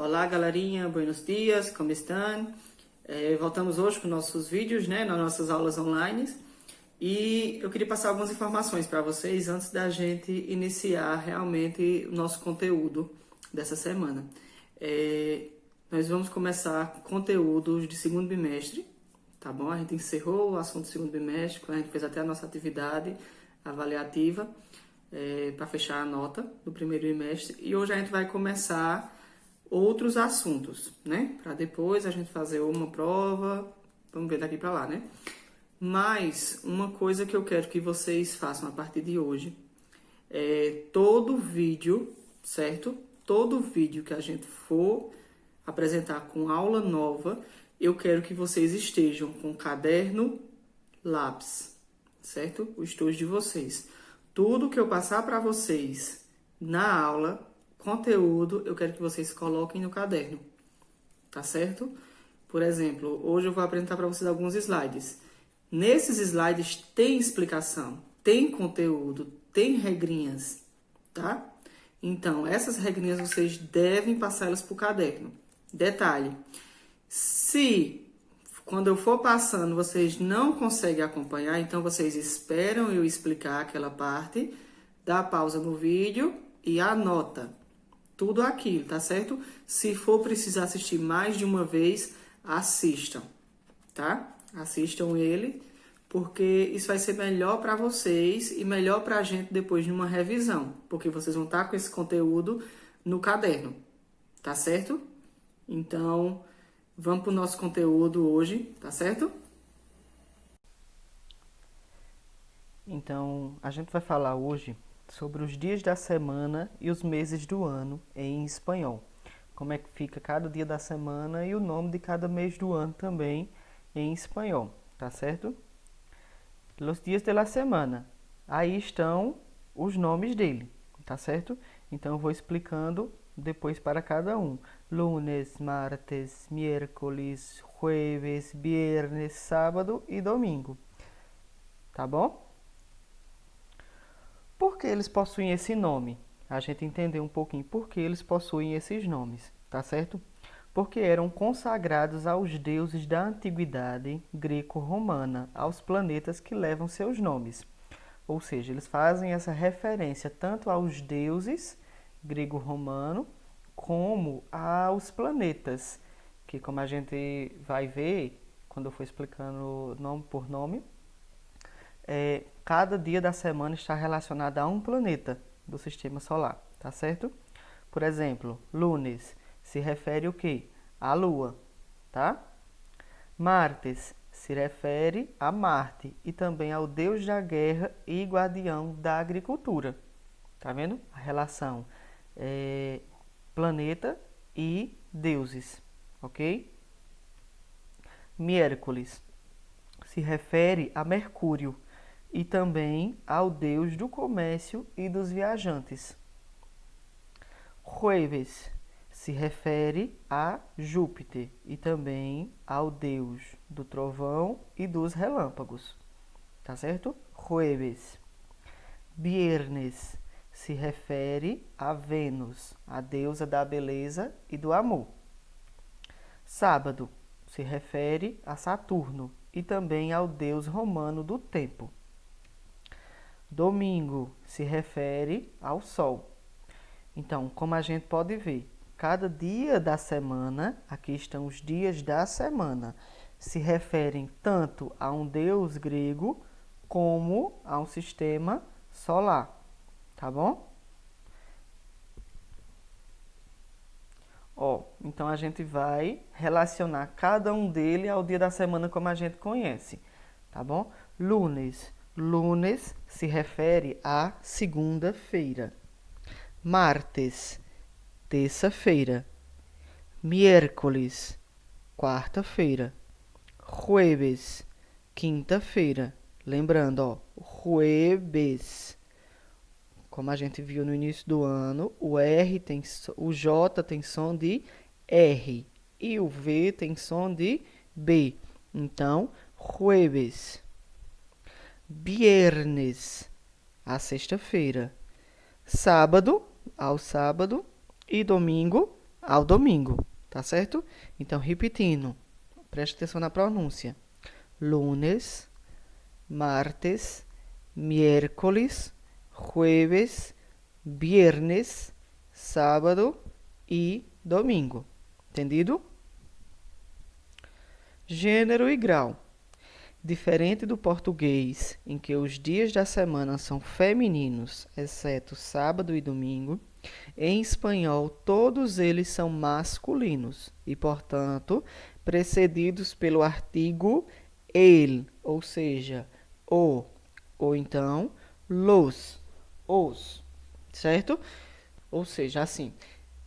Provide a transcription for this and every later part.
Olá, galerinha, buenos dias, como estão? Voltamos hoje com nossos vídeos, né, nas nossas aulas online. E eu queria passar algumas informações para vocês antes da gente iniciar realmente o nosso conteúdo dessa semana. Nós vamos começar conteúdos de segundo bimestre, tá bom? A gente encerrou o assunto do segundo bimestre, quando a gente fez até a nossa atividade avaliativa para fechar a nota do primeiro bimestre. E hoje a gente vai começar outros assuntos, né? Para depois a gente fazer uma prova, vamos ver daqui para lá, né? Mas uma coisa que eu quero que vocês façam a partir de hoje é todo vídeo, certo? Todo vídeo que a gente for apresentar com aula nova, eu quero que vocês estejam com caderno, lápis, certo? O estojo de vocês. Tudo que eu passar para vocês na aula, conteúdo, eu quero que vocês coloquem no caderno, tá certo? Por exemplo, hoje eu vou apresentar para vocês alguns slides. Nesses slides tem explicação, tem conteúdo, tem regrinhas, tá? Então, essas regrinhas vocês devem passá-las para o caderno. Detalhe, se quando eu for passando vocês não conseguem acompanhar, então vocês esperam eu explicar aquela parte, dá pausa no vídeo e anota tudo aquilo, tá certo? Se for precisar assistir mais de uma vez, assistam, tá? Assistam ele, porque isso vai ser melhor para vocês e melhor para a gente depois de uma revisão, porque vocês vão estar com esse conteúdo no caderno, tá certo? Então, vamos para o nosso conteúdo hoje, tá certo? Então, a gente vai falar hoje sobre os dias da semana e os meses do ano em espanhol. Como é que fica cada dia da semana e o nome de cada mês do ano também em espanhol, tá certo? Los dias de la semana. Aí estão os nomes dele, tá certo? Então eu vou explicando depois para cada um. Lunes, martes, miércoles, jueves, viernes, sábado e domingo. Tá bom? Por que eles possuem esse nome? A gente entender um pouquinho por que eles possuem esses nomes, tá certo? Porque eram consagrados aos deuses da antiguidade greco-romana, aos planetas que levam seus nomes. Ou seja, eles fazem essa referência tanto aos deuses grego-romano como aos planetas, que como a gente vai ver quando eu for explicando nome por nome, cada dia da semana está relacionado a um planeta do sistema solar, tá certo? Por exemplo, lunes se refere o quê? À Lua, tá? Martes se refere a Marte e também ao deus da guerra e guardião da agricultura. Tá vendo? A relação planeta e deuses, ok? Miércoles se refere a Mercúrio e também ao deus do comércio e dos viajantes. Jueves se refere a Júpiter e também ao deus do trovão e dos relâmpagos. Tá certo? Jueves. Viernes se refere a Vênus, a deusa da beleza e do amor. Sábado se refere a Saturno e também ao deus romano do tempo. Domingo se refere ao Sol. Então, como a gente pode ver, cada dia da semana, aqui estão os dias da semana, se referem tanto a um deus grego como a um sistema solar, tá bom? Então a gente vai relacionar cada um dele ao dia da semana como a gente conhece, tá bom? Lunes. Lunes se refere à segunda-feira. Martes, terça-feira. Miércoles, quarta-feira. Jueves, quinta-feira. Lembrando, jueves. Como a gente viu no início do ano, o J tem som de R e o V tem som de B. Então, jueves. Viernes, a sexta-feira. Sábado, ao sábado. E domingo, ao domingo, tá certo? Então, repetindo, preste atenção na pronúncia. Lunes, martes, miércoles, jueves, viernes, sábado e domingo. Entendido? Gênero e grau. Diferente do português, em que os dias da semana são femininos, exceto sábado e domingo, em espanhol todos eles são masculinos e, portanto, precedidos pelo artigo el, ou seja, o, ou então os, certo? Ou seja, assim,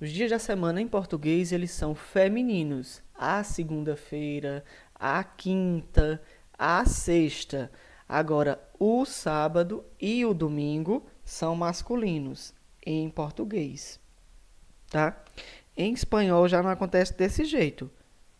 os dias da semana em português eles são femininos. A segunda-feira, a quinta, a sexta. Agora, o sábado e o domingo são masculinos em português, tá? Em espanhol já não acontece desse jeito.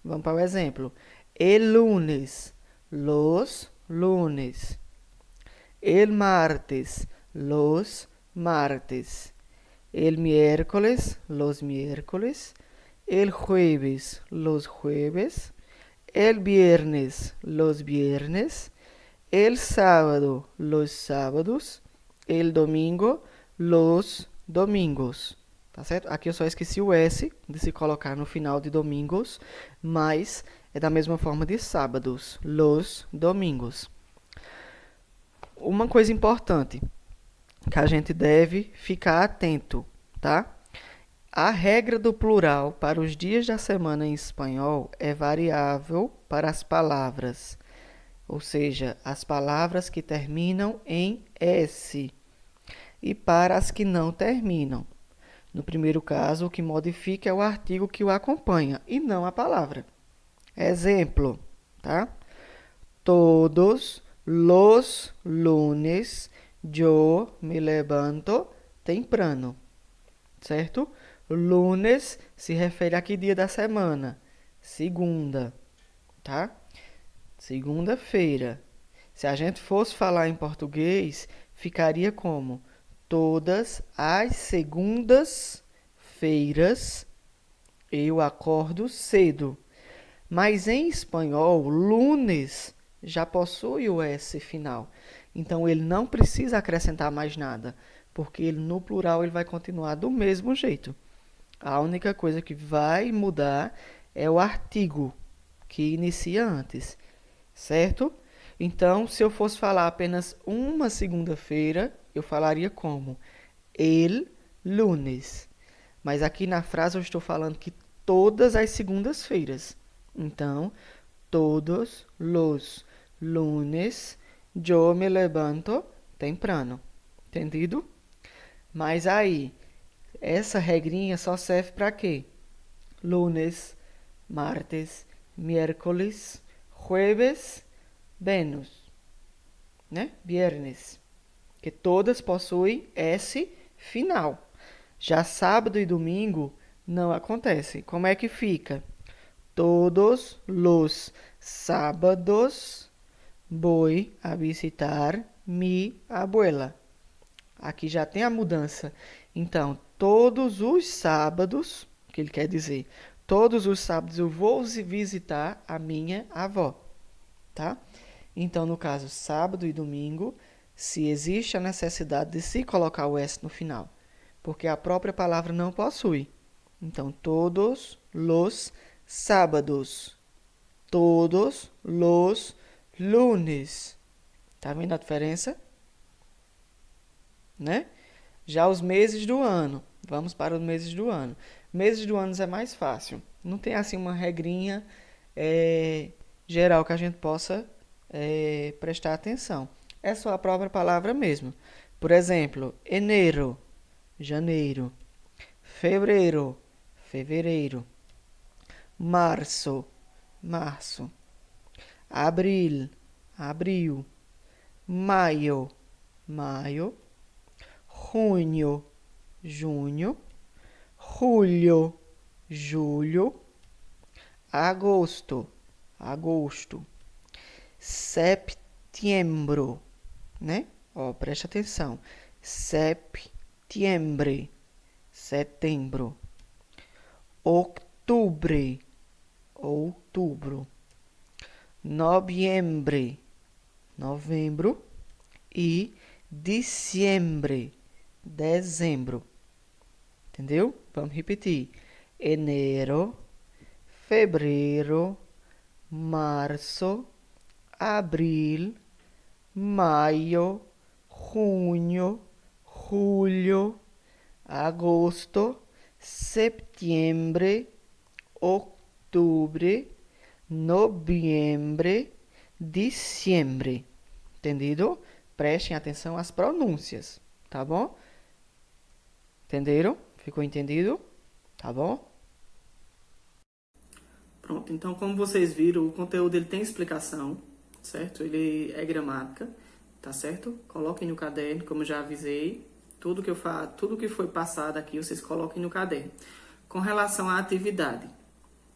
Vamos para o exemplo. El lunes, los lunes. El martes, los martes. El miércoles, los miércoles. El jueves, los jueves. El viernes, los viernes. El sábado, los sábados. El domingo, los domingos. Tá certo? Aqui eu só esqueci o S de se colocar no final de domingos, mas é da mesma forma de sábados, los domingos. Uma coisa importante que a gente deve ficar atento, tá? A regra do plural para os dias da semana em espanhol é variável para as palavras, ou seja, as palavras que terminam em S, e para as que não terminam. No primeiro caso, o que modifica é o artigo que o acompanha e não a palavra. Exemplo, tá? Todos los lunes yo me levanto temprano, certo? Lunes se refere a que dia da semana? Segunda, tá? Segunda-feira. Se a gente fosse falar em português, ficaria como? Todas as segundas-feiras eu acordo cedo. Mas em espanhol, lunes já possui o S final. Então ele não precisa acrescentar mais nada, porque ele, no plural ele vai continuar do mesmo jeito. A única coisa que vai mudar é o artigo que inicia antes, certo? Então, se eu fosse falar apenas uma segunda-feira, eu falaria como el lunes. Mas aqui na frase eu estou falando que todas as segundas-feiras. Então, todos los lunes yo me levanto temprano. Entendido? Mas aí, essa regrinha só serve para quê? Lunes, martes, miércoles, jueves, Vênus, né? Viernes. Que todas possuem S final. Já sábado e domingo não acontece. Como é que fica? Todos los sábados voy a visitar mi abuela. Aqui já tem a mudança. Então, todos os sábados, que ele quer dizer, todos os sábados eu vou visitar a minha avó, tá? Então, no caso, sábado e domingo, se existe a necessidade de se colocar o S no final, porque a própria palavra não possui. Então, todos los sábados, todos los lunes. Tá vendo a diferença? Né? Já os meses do ano. Vamos para os meses do ano. Meses do ano é mais fácil. Não tem assim uma regrinha geral que a gente possa prestar atenção. É só a própria palavra mesmo. Por exemplo, enero, janeiro. Fevereiro, fevereiro. Março, março. Abril, abril. Maio, maio. Junho, junho. Julho, julho. Agosto, agosto. Setembro, né? Ó, preste atenção. Septiembre, setembro. outubro, outubro, noviembre, novembro e diciembre, dezembro. Entendeu? Vamos repetir. Enero, fevereiro, março, abril, maio, junho, julho, agosto, setembro, outubro, novembro, diciembre. Entendido? Prestem atenção às pronúncias, tá bom? Entenderam? Ficou entendido? Tá bom? Pronto, então como vocês viram, o conteúdo ele tem explicação, certo? Ele é gramática, tá certo? Coloquem no caderno, como eu já avisei. Tudo que foi passado aqui, vocês coloquem no caderno. Com relação à atividade,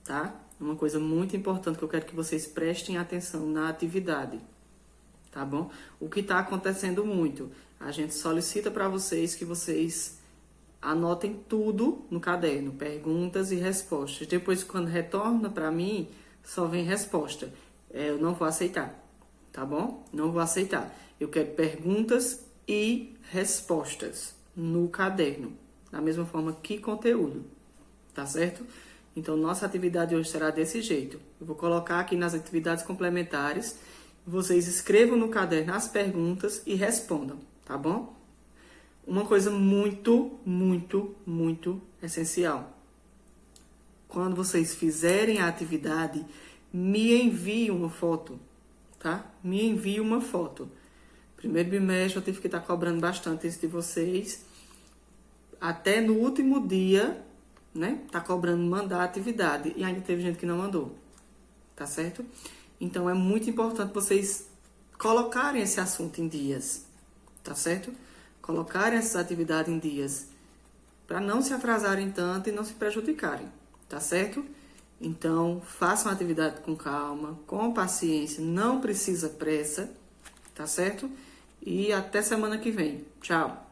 tá? Uma coisa muito importante que eu quero que vocês prestem atenção na atividade, tá bom? O que está acontecendo muito, a gente solicita para vocês que vocês anotem tudo no caderno, perguntas e respostas. Depois, quando retorna para mim, só vem resposta. Eu não vou aceitar, tá bom? Não vou aceitar. Eu quero perguntas e respostas no caderno, da mesma forma que conteúdo, tá certo? Então, nossa atividade hoje será desse jeito. Eu vou colocar aqui nas atividades complementares, vocês escrevam no caderno as perguntas e respondam, tá bom? Uma coisa muito, muito, muito essencial. Quando vocês fizerem a atividade, me envie uma foto, tá? Me envie uma foto. Primeiro bimestre eu tive que estar cobrando bastante isso de vocês. Até no último dia, né? Tá cobrando mandar a atividade. E ainda teve gente que não mandou. Tá certo? Então é muito importante vocês colocarem esse assunto em dias. Tá certo? Colocarem essas atividades em dias. Para não se atrasarem tanto e não se prejudicarem. Tá certo? Então, façam a atividade com calma, com paciência. Não precisa pressa. Tá certo? E até semana que vem. Tchau!